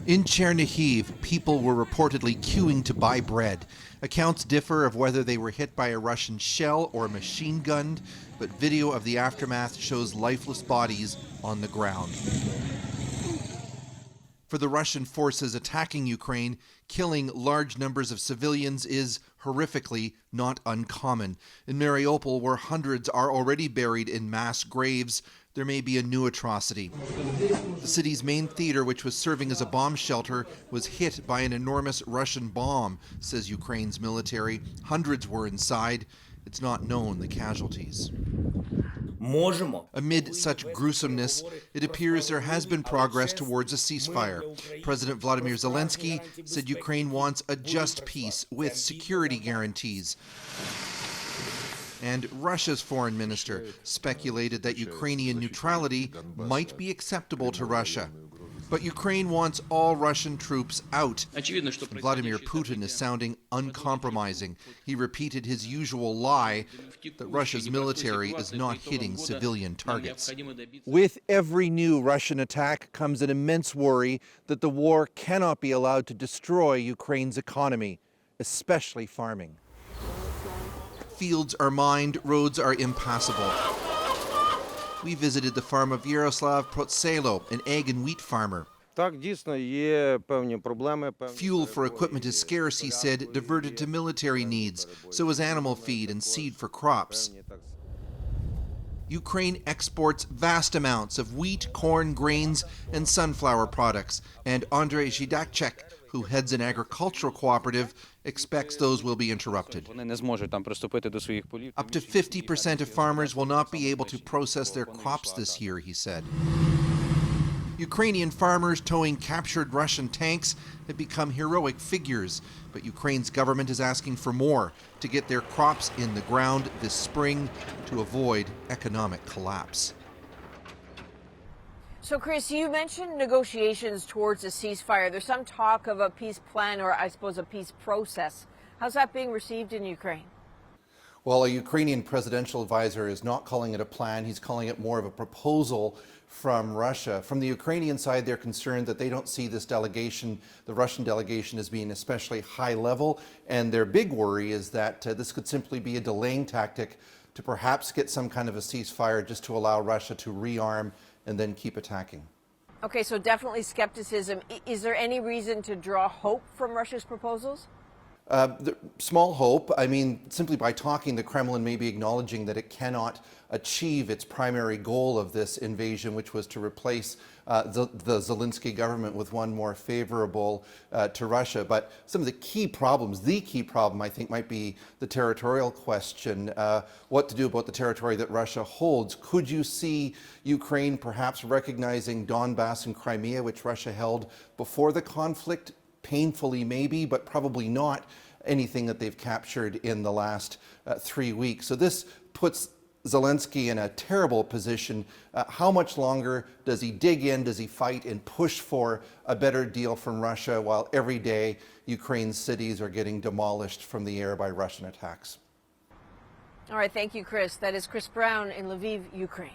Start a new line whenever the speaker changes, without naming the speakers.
In Chernihiv, people were reportedly queuing to buy bread. Accounts differ of whether they were hit by a Russian shell or machine gunned, but video of the aftermath shows lifeless bodies on the ground. For the Russian forces attacking Ukraine, killing large numbers of civilians is horrifically not uncommon. In Mariupol, where hundreds are already buried in mass graves, there may be a new atrocity. The city's main theater, which was serving as a bomb shelter, was hit by an enormous Russian bomb, says Ukraine's military. Hundreds were inside. It's not known the casualties. Amid such gruesomeness, it appears there has been progress towards a ceasefire. President Vladimir Zelensky said Ukraine wants a just peace with security guarantees. And Russia's foreign minister speculated that Ukrainian neutrality might be acceptable to Russia. But Ukraine wants all Russian troops out. Vladimir Putin is sounding uncompromising. He repeated his usual lie that Russia's military is not hitting civilian targets. With every new Russian attack comes an immense worry that the war cannot be allowed to destroy Ukraine's economy, especially farming. Fields are mined, roads are impassable. We visited the farm of Yaroslav Protselo, an egg and wheat farmer. Fuel for equipment is scarce, he said, diverted to military needs. So is animal feed and seed for crops. Ukraine exports vast amounts of wheat, corn, grains, and sunflower products. And Andrei Zhidakchek, who heads an agricultural cooperative, expects those will be interrupted. Up to 50% of farmers will not be able to process their crops this year, he said. Ukrainian farmers towing captured Russian tanks have become heroic figures, but Ukraine's government is asking for more to get their crops in the ground this spring to avoid economic collapse.
So, Chris, you mentioned negotiations towards a ceasefire. There's some talk of a peace plan or, I suppose, a peace process. How's that being received in Ukraine?
Well, a Ukrainian presidential advisor is not calling it a plan. He's calling it more of a proposal from Russia. From the Ukrainian side, they're concerned that they don't see this delegation, the Russian delegation, as being especially high level. And their big worry is that this could simply be a delaying tactic to perhaps get some kind of a ceasefire just to allow Russia to rearm and then keep attacking.
Okay, so definitely skepticism. Is there any reason to draw hope from Russia's proposals?
Small hope. I mean, simply by talking, the Kremlin may be acknowledging that it cannot achieve its primary goal of this invasion, which was to replace the Zelensky government with one more favorable to Russia. But some of the key problems, the key problem, I think, might be the territorial question. What to do about the territory that Russia holds. Could you see Ukraine perhaps recognizing Donbass and Crimea, which Russia held before the conflict? Painfully, maybe, but probably not anything that they've captured in the last 3 weeks. So this puts Zelensky in a terrible position. How much longer does he dig in, does he fight and push for a better deal from Russia while every day Ukraine's cities are getting demolished from the air by Russian attacks?
All right, thank you, Chris. That is Chris Brown in Lviv, Ukraine.